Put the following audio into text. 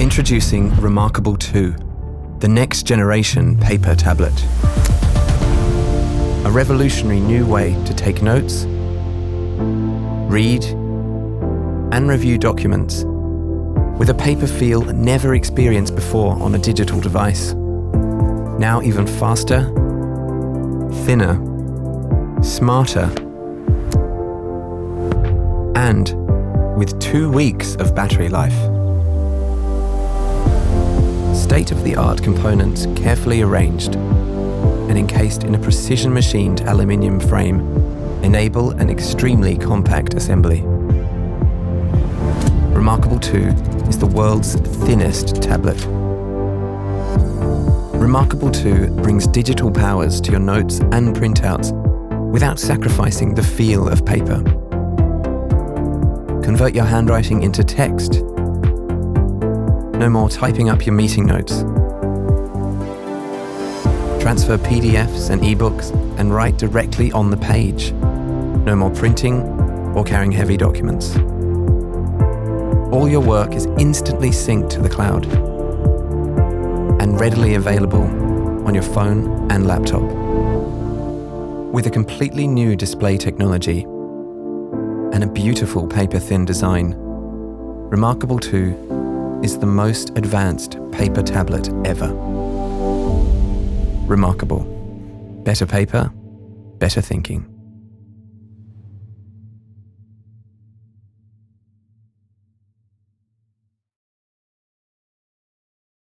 Introducing reMarkable 2, the next generation paper tablet. A revolutionary new way to take notes, read, and review documents with a paper feel never experienced before on a digital device. Now even faster, thinner, smarter, and with 2 weeks of battery life. State-of-the-art components carefully arranged and encased in a precision-machined aluminium frame enable an extremely compact assembly. reMarkable 2 is the world's thinnest tablet. reMarkable 2 brings digital powers to your notes and printouts without sacrificing the feel of paper. Convert your handwriting into text. No more typing up your meeting notes. Transfer PDFs and ebooks and write directly on the page. No more printing or carrying heavy documents. All your work is instantly synced to the cloud and readily available on your phone and laptop. With a completely new display technology and a beautiful paper-thin design, reMarkable 2 is the most advanced paper tablet ever. reMarkable. Better paper, better thinking.